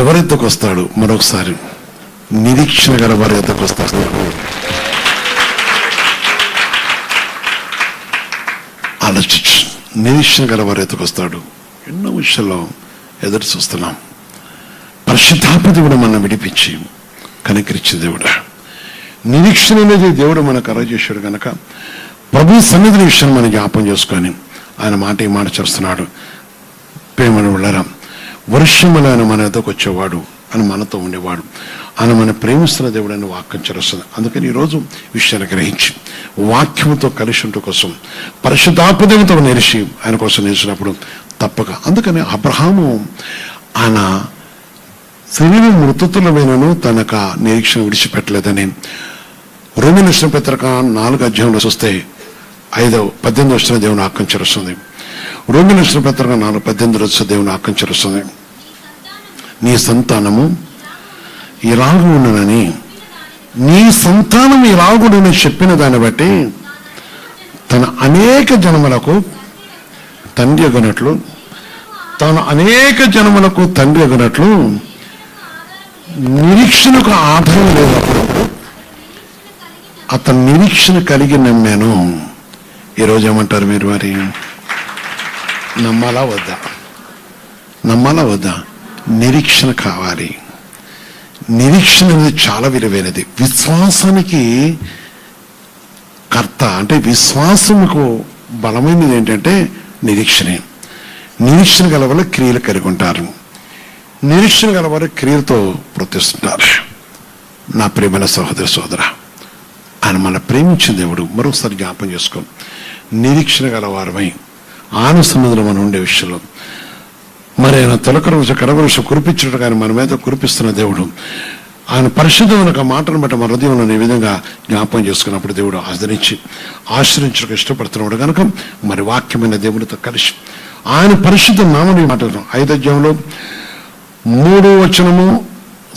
ఎవరెత్తుకు వస్తాడు? మరొకసారి నిరీక్షణ గల వారి ఎత్తుకు వస్తాడు. ఆలోచించు, నిరీక్షణ గల వారి ఎత్తుకు వస్తాడు. ఎన్నో విషయాల్లో ఎదురు చూస్తున్నాం. పరిశుద్ధాత్మ దేవుడు మనం విడిపించి కనికరించే దేవుడు. నిరీక్షణ అనేది దేవుడు మనకు అరచేశాడు కనుక ప్రభు సన్నిధి విషయాన్ని మనం జ్ఞాపం చేసుకొని ఆయన మాట ఈ మాట చేస్తున్నాడు. ప్రేమను వెళ్ళరా, వర్షములు ఆయన మన ఎద్దకు వచ్చేవాడు, అని మనతో ఉండేవాడు, ఆయన మన ప్రేమిస్తున్న దేవుడు అని వాక్యం చేస్తుంది. అందుకని ఈరోజు విషయాన్ని గ్రహించి వాక్యంతో కలిసి ఉంటూ కోసం పరిశుద్ధాత్మదేవతో నిలిచి ఆయన కోసం నిలిచినప్పుడు తప్పక. అందుకని అబ్రహాము ఆయన శరీరం మృతత్వమైనను తనక నిరీక్షణ విడిచిపెట్టలేదని రోమీయులకు రాసిన పత్రిక 4 చూస్తే 5:18 దేవుని వాక్యం చేస్తుంది. రోమీయులకు రాసిన పత్రిక 4:18 దేవుని వాక్యం చేస్తుంది. నీ సంతానము ఇలాగు ఉండనని, నీ సంతానం ఇలాగుడని చెప్పిన దాన్ని బట్టి తన అనేక జన్మలకు తండ్రి అగునట్లు, తాను అనేక జన్మలకు తండ్రి అగునట్లు నిరీక్షణకు ఆధారం లేనప్పుడు అతను నిరీక్షణ కలిగి నమ్మాను. ఈరోజు ఏమంటారు మీరు? మరి నమ్మాలా వద్దా? నమ్మాలా వద్దా? నిరీక్షణ కావాలి. నిరీక్షణ అనేది చాలా విలువైనది. విశ్వాసానికి కర్త అంటే విశ్వాసముకు బలమైనది ఏంటంటే నిరీక్షణే. నిరీక్షణ గల వల్ల క్రియలు కలిగి ఉంటారు. నిరీక్షణ గల వారు క్రియలతో ప్రవర్తిస్తుంటారు. నా ప్రియమైన సహోదర సోదర, ఆయన మన ప్రేమించిన దేవుడు. మరొకసారి జ్ఞాపం చేసుకో, నిరీక్షణ గల వారమై ఆయన సన్నిధిలో మనం ఉండే విషయంలో మరి ఆయన తొలకర కరవరుష కురిపించడం కానీ మన మీద కురిపిస్తున్న దేవుడు. ఆయన పరిశుద్ధమైన మాటను బట్టి మన హృదయంలో ఈ విధంగా జ్ఞాపం చేసుకున్నప్పుడు దేవుడు ఆశ్రయించడానికి ఇష్టపడుతున్నాడు కనుక మరి వాక్యమైన దేవుడితో కలిసి ఆయన పరిశుద్ధ నామని మాట్లాడడం 5:3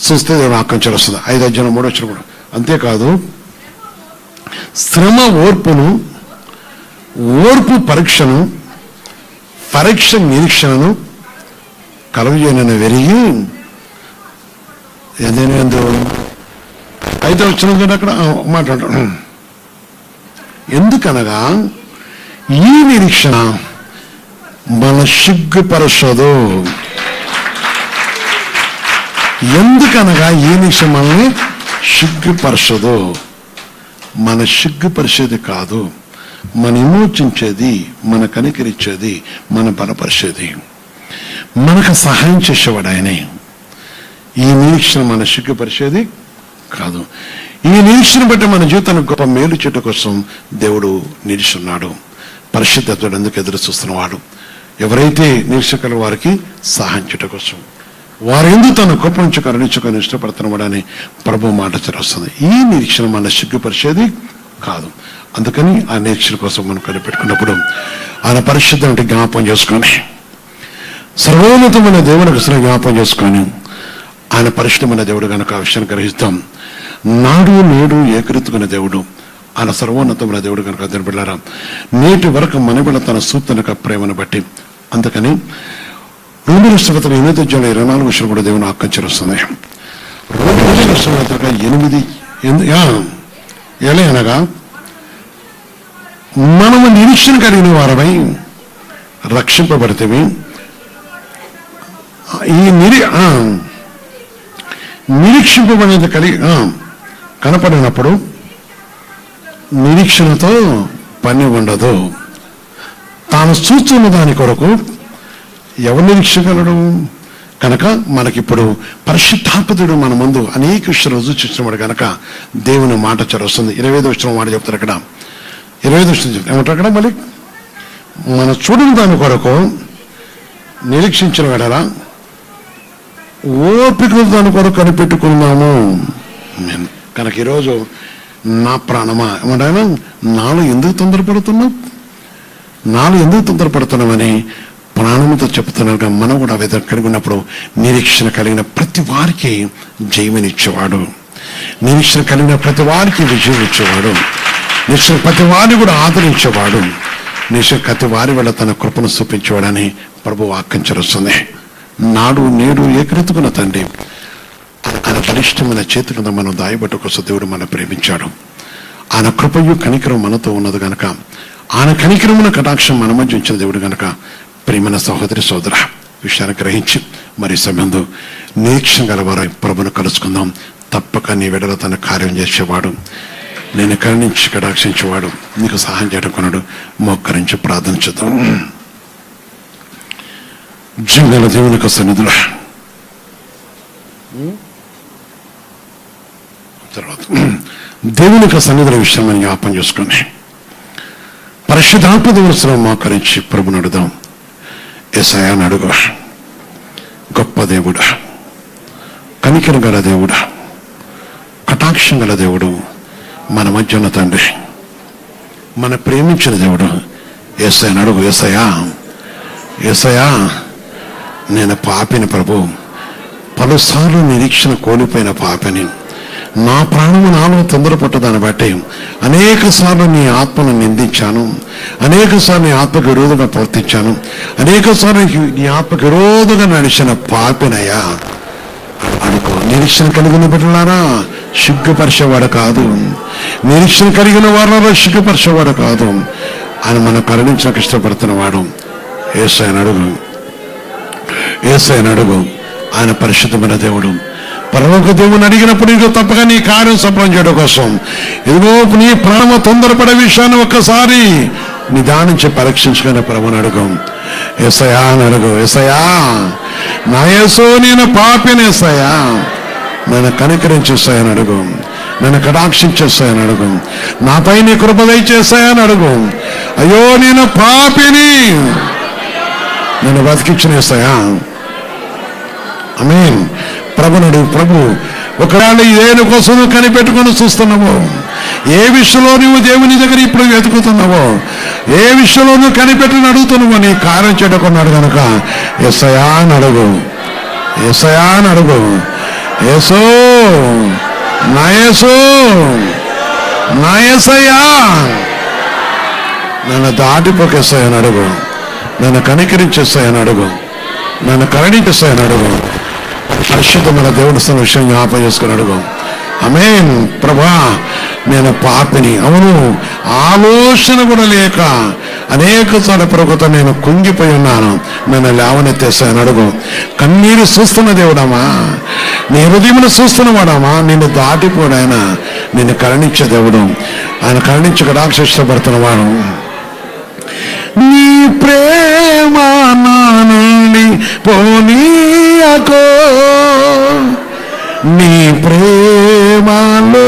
చూస్తే దేవుడు వాక్యం చేస్తుంది. 5:3 కూడా అంతేకాదు, శ్రమ ఓర్పు పరీక్షను, పరీక్ష నిరీక్షణను కలుగజేయనని వెరిగి ఏదైనా 5:3 అక్కడ మాట్లాడటం. ఎందుకనగా ఈ నిరీక్షణ మన సిగ్గుపరచదు. ఎందుకనగా ఈ నిరీక్షణ మనల్ని సిగ్గుపరచదు. మన సిగ్గుపరిచేది కాదు, మన విమోచించేది, మన కనికరించేది, మన బలపరిచేది, మనకు సహాయం చేసేవాడు ఆయనే. ఈ నిరీక్షణ మన సిగ్గుపరిచేది కాదు. ఈ నిరీక్షణ బట్టి మన జీవితానికి గొప్ప మేలు చేయటం కోసం దేవుడు నిరీక్షున్నాడు. పరిశుద్ధతడు ఎందుకు ఎదురు చూస్తున్నవాడు? ఎవరైతే నిరీక్షకుల వారికి సహాయం చేయటం కోసం వారు ఎందుకు తన గొప్ప నుంచి కరుణించుకొని ఇష్టపడుతున్నవాడని ప్రభు మాట చేస్తుంది. ఈ నిరీక్షణ మన సిగ్గుపరిచేది కాదు. అందుకని ఆ నిరీక్షణ కోసం మనం కనిపెట్టుకున్నప్పుడు ఆయన పరిశుద్ధం జ్ఞాపం చేసుకొని సర్వోన్నతమైన దేవునికి జ్ఞాపం చేసుకొని ఆయన పరిశుద్ధమైన దేవుడు కనుక ఆ విషయాన్ని గ్రహిస్తాం. నాడు నేడు ఏకరీతుకున్న దేవుడు, ఆయన సర్వోన్నతమైన దేవుడు కనుక అతని బిడ్డారా నేటి వరకు మన బిడ్డ తన సూత్రక ప్రేమను బట్టి. అందుకని రోమీయులకు రాసిన పత్రిక 8:24 కూడా దేవుని వాక్యం చేస్తుంది. రోమీయులకు రాసిన పత్రిక 8 అనగా మనము నిరీక్షణ కలిగిన వారమై రక్షింపబడితే ఈ నిరీక్షింపబడేది కనపడినప్పుడు నిరీక్షణతో పని ఉండదు. తాను చూస్తున్న దాని కొరకు ఎవరు నిరీక్షగలడు? కనుక మనకిప్పుడు పరిశుద్ధాత్ముడు మన ముందు అనేక విషయాలు రుజువు చేసినవాడు కనుక దేవుని మాట చదువుతుంది. 25వ మాట చెప్తారు అక్కడ. 25వ ఏమంటారు అక్కడ? మళ్ళీ మన చూడని దాని కొరకు నిరీక్షించిన వేడలా ఓపిక దాని కొరకు కనిపెట్టుకున్నాము. కనుక ఈరోజు నా ప్రాణమా ఏమంటాను, నాలో ఎందుకు తొందరపడుతున్నామని ప్రాణంతో చెప్తున్నారు. మనం కూడా విధంగా కలిగి ఉన్నప్పుడు నిరీక్షణ కలిగిన ప్రతి వారికి జయమనిచ్చేవాడు, నిరీక్షణ కలిగిన ప్రతి వారికి విజయం ఇచ్చేవాడు, నిరీక్షణ ప్రతి వారిని కూడా ఆదరించేవాడు, నిరీక్షణ ప్రతి వారి వల్ల తన కృపను చూపించేవాడని ప్రభు వాక్యం చేస్తుంది. నాడు నేడు ఏకరీతికున్న తండ్రి. ఆయన బలిష్టమైన చేతి కింద మనం దాయబట్ట కోసం దేవుడు మనం ప్రేమించాడు. ఆయన కృపయు కనికరం మనతో ఉన్నది కనుక, ఆయన కనికరమున కటాక్షం మన మధ్య ఉంచిన దేవుడు కనుక, ప్రియమైన సహోదరి సోదర విషయాన్ని గ్రహించి మరి సమయంలో నిరీక్షణ గలవారు ప్రభును కలుసుకుందాం. తప్పక నీ వెడల తన కార్యం చేసేవాడు, నేను కరుణించి కటాక్షించేవాడు, నీకు సహాయం చేయడం కొన్నాడు. మోకరించి ప్రార్థన చేద్దాం. జీవన దేవుని యొక్క సన్నిధిలో తర్వాత దేవుని యొక్క సన్నిధుల విషయం మనం జ్ఞాపం చేసుకొని పరిశుద్ధాత్మ దేవుని మోకరించి ప్రభుని అడుగుదాం. యేసయ్యను అడుగు. గొప్ప దేవుడా, కనికరం గల దేవుడా, కటాక్షం గల దేవుడు, మన మధ్య ఉన్న తండ్రి, మన ప్రేమించిన దేవుడు. యేసయ్యను అడుగు. యేసయ్యా, యేసయ్యా, నేను పాపిని ప్రభు, పలుసార్లు నిరీక్షణ కోల్పోయిన పాపిని, నా ప్రాణము నాలో తొందరపట్ట దాన్ని బట్టి అనేక సార్లు నీ ఆత్మను నిందించాను, అనేక సార్లు నీ ఆత్మకు విరోధంగా ప్రవర్తించాను, అనేక సార్లు నీ ఆత్మకు విరోధంగా నడిచిన పాపినయ్యా అనుకో. నిరీక్షణ కలిగిన బిడ్డలారా సిగ్గుపరిచేవాడు కాదు, నిరీక్షణ కలిగిన వారిలో సిగ్గుపరిచేవాడు కాదు. ఆయన మనం కరుణించడానికి ఇష్టపడుతున్నవాడు. యేసయ్యను అడుగు. యేసయ్యను అడుగు. ఆయన పరిశుద్ధమైన దేవుడు. పరలోక దేవుని అడిగినప్పుడు ఇదిగో తప్పక నీ కార్యం సఫలం చేయడం కోసం ఇదిగో నీ ప్రాణము తొందరపడే విషయాన్ని ఒక్కసారి నిదానించి పరీక్షించుకునే ప్రభుని అడుగు. యేసయ్యా అని అడుగు. యేసయ్యా, నా యేసు నేను పాపిని, యేసయ్యా నన్ను కనికరించేస్తాయని అడుగు, నన్ను కటాక్షించేస్తాయని అడుగు, నాపై నీ కృప దయచేస్తాయని అడుగు. అయ్యో నేను పాపిని, నన్ను బతికించినేస్తాయా. ఆమేన్. ప్రభునుడు. ప్రభు ఒకవేళ దేని కోసం నువ్వు కనిపెట్టుకొని చూస్తున్నావో, ఏ విషయంలో నువ్వు దేవుని దగ్గర ఇప్పుడు వెతుకుతున్నావో, ఏ విషయంలో నువ్వు కనిపెట్టుకుని అడుగుతున్నావో, నీ కార్యం చేయకున్నాడు కనుక యేసయ్యా అని అడుగు. యేసయ్యా అని అడుగు. యేసూ, నా యేసూ, నా యేసయ్యా నన్ను దాటిపోకేస్తాయని అడుగు, నన్ను కనికరించేస్తాయని అడుగు, నన్ను కరుణించేస్తాయని అడుగు. పరిశుద్ధమైన దేవుడి విషయం జ్ఞాపం చేసుకుని అడుగు. ఆమేన్. ప్రభా, నేను పాపిని, అవును, ఆలోచన కూడా లేక అనేక సార్లు ప్రభుతో నేను కుంగిపోయి ఉన్నాను, నన్ను లేవనెత్తేస్తాయని అడుగు. కన్నీరు చూస్తున్న దేవుడమ్మా, నీ హృదయమును చూస్తున్నవాడమ్మా, నిన్ను దాటిపోడాయన, నిన్ను కరుణించే దేవుడు. ఆయన కరుణించి కటాక్ష ఇష్టపడుతున్నవాడు. నీ ప్రేమ నా నుండి పోనీయకో, నీ ప్రేమలో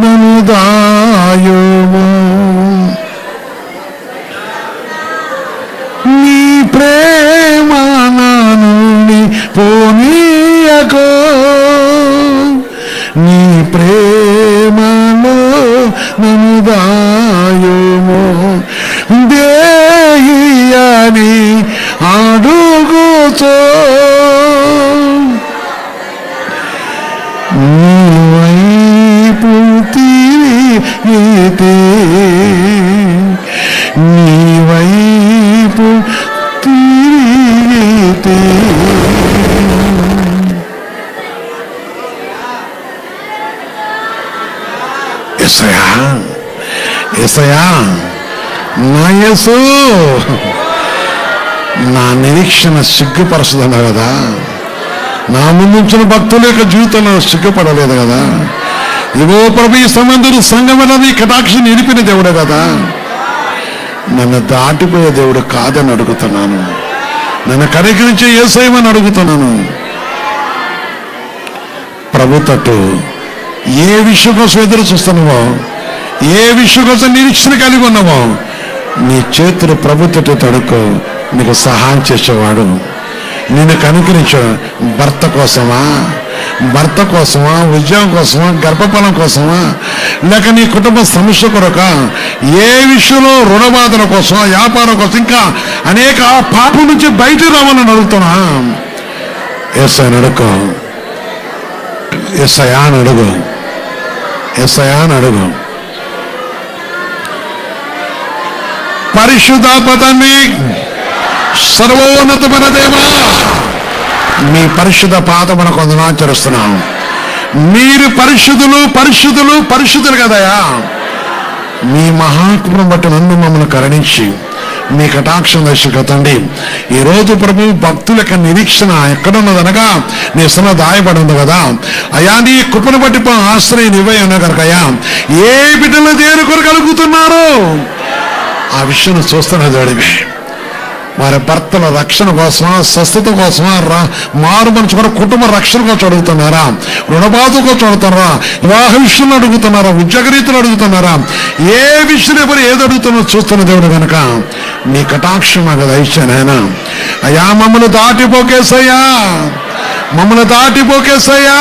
నన్ను దాయుము, నీ ప్రేమ నా నుండి పోనీయకో, నీ ప్రేమలో నన్ను దాయుము. దేయ్యని అడుగుతో నీ వైపు తిరిగితే, నీ వైపు తిరిగితే, యేసయ్యా, యేసయ్యా, నా యేసు, నా నిరీక్షణ సిగ్గుపరచదన్నా కదా, నా ముందుంచిన భక్తుల యొక్క జీవితంలో సిగ్గుపడలేదు కదా. ఇవో ప్రభు, ఈ సమయంలో సంఘమన్నది కటాక్షి నిలిపిన దేవుడే కదా. నన్ను దాటిపోయే దేవుడు కాదని అడుగుతున్నాను, నన్ను కనికరించే యేసయ్యమని అడుగుతున్నాను. ప్రభు తట్టు ఏ విషయం కోసం ఎదురు చూస్తున్నావో, ఏ విషయం కోసం నిరీక్షణ కలిగి ఉన్నావో, నీ చేతులు ప్రభుత్వతో తడుకో. నీకు సహాయం చేసేవాడు, నిన్ను కనుకరించు. భర్త కోసమా, భర్త కోసమా, ఉద్యోగం కోసమా, గర్భఫలం కోసమా, లేక నీ కుటుంబ సమస్య కొరక, ఏ విషయంలో రుణబాధల కోసం, వ్యాపారం కోసం, ఇంకా అనేక పాపం నుంచి బయటకు రావాలని అడుగుతున్నా. యేసయ్యను అడుగు. యేసయ్యా అని అడుగు. యేసయ్యా అని అడుగు. పరిశుద్ధాత్మ తండ్రి, సర్వోన్నతమైన దేవా, మీ పరిశుద్ధ పాదములకు వందనాలు చెల్లిస్తున్నాం. మీరు పరిశుద్ధులు కదయా. మీ మహాత్మను బట్టి నన్ను మమ్మల్ని కరుణించి మీ కటాక్షం దర్శకతండి. ఈ రోజు ప్రభు భక్తుల యొక్క నిరీక్షణ ఎక్కడున్నదనగా నీ స్థలం దాయబడి ఉంది కదా అయా. నీ కృపను బట్టి ఆశ్రయం ఇవ్వై ఉన్నా కనుకయ్యా, ఏ బిడ్డలు దేని కొరకు కలుగుతున్నారో ఆ విషయం చూస్తున్నది అడిగి వారి భర్తల రక్షణ కోసమా, స్వస్థత కోసమా, మారు మనసు కూడా కుటుంబ రక్షణ కోసం అడుగుతున్నారా, రుణబాధ కోసం అడుగుతున్నారా, వివాహ విషయంలో అడుగుతున్నారా, ఉద్యోగ రీతిలో అడుగుతున్నారా, ఏ విషయం ఎవరు ఏది అడుగుతున్నారో చూస్తున్న దేవుడు కనుక నీ కటాక్షం నాకు దయచేయను ఆయన. అయ్యా మమ్మల్ని దాటిపోకేసయ్యా, మమ్మల్ని దాటిపోకేసయ్యా,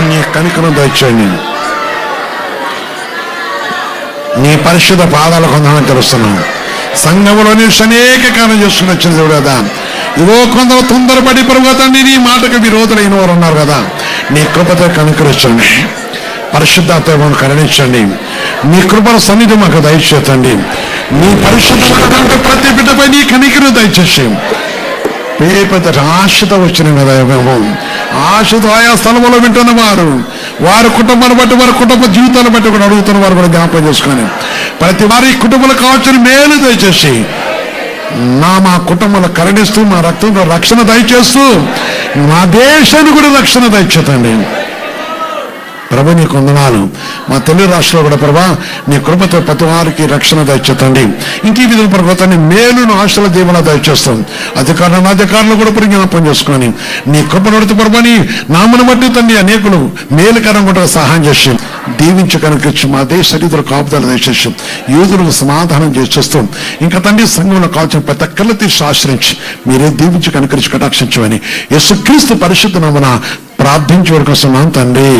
నీ కనికరం దయచేయండి. నీ పరిశుద్ధ పాదాలకు వందనాలు తెలుస్తున్నాం. సంఘములో నీ అనేక కారణం చేసుకుని వచ్చిన దేవుడు కదా. ఇదో కొందరు తొందరపడి ప్రభు తండ్రి నీ మాటకు విరోధులైన వారు ఉన్నారు కదా. నీ కృపతో కనుకరించండి, పరిశుద్ధాత్మను కరుణించండి. నీ కృపల సన్నిధి మాకు దయచేతండి. నీ పరిశుద్ధ ప్రతి బిడ్డపై నీ కనికరం దయచేసి పెద్ద ఆశతో వచ్చిన కదా. ఆశతో ఆయా స్థలంలో వింటున్న వారి కుటుంబాన్ని బట్టి, వారి కుటుంబ జీవితాన్ని బట్టి కూడా అడుగుతున్న వారు కూడా జ్ఞాపకం చేసుకొని ప్రతి వారి కుటుంబాలకు కావాల్సిన మేలు దయచేసి మా కుటుంబాలను కరుణిస్తూ మా రక్తంలో రక్షణ దయచేస్తూ మా దేశాన్ని కూడా రక్షణ దయచేతండి. ప్రభు నీకు వందనాలు. మా తెలుగు రాష్ట్రంలో కూడా ప్రభా నీ కృపతో ప్రతి వారికి రక్షణ దయచేతండి. ఇంక ఈ విధంగా ప్రభుత్వాన్ని మేలును ఆశల దీవెన దయచేస్తాం. అధికారులు కూడా జ్ఞాపకం చేసుకొని నీ కృప నడుతూ ప్రభా నీ నామను బట్టి తండ్రి అనేకులు మేలుకరం కూడా సహాయం చేసి దీవించి కనుకొచ్చి మా దేశ రీతిలో కాపుదల దయచేసి యూదులకు సమాధానం చేసేస్తాం. ఇంకా తండ్రి సంఘంలో కాల్చిన ప్రతి ఒక్కరిని తీసి ఆశ్రయించి మీరే దీవించి కనుకరించి కటాక్షించమని యేసుక్రీస్తు పరిశుద్ధ నామమున ప్రార్థించి వరకు వస్తున్నాం తండ్రి.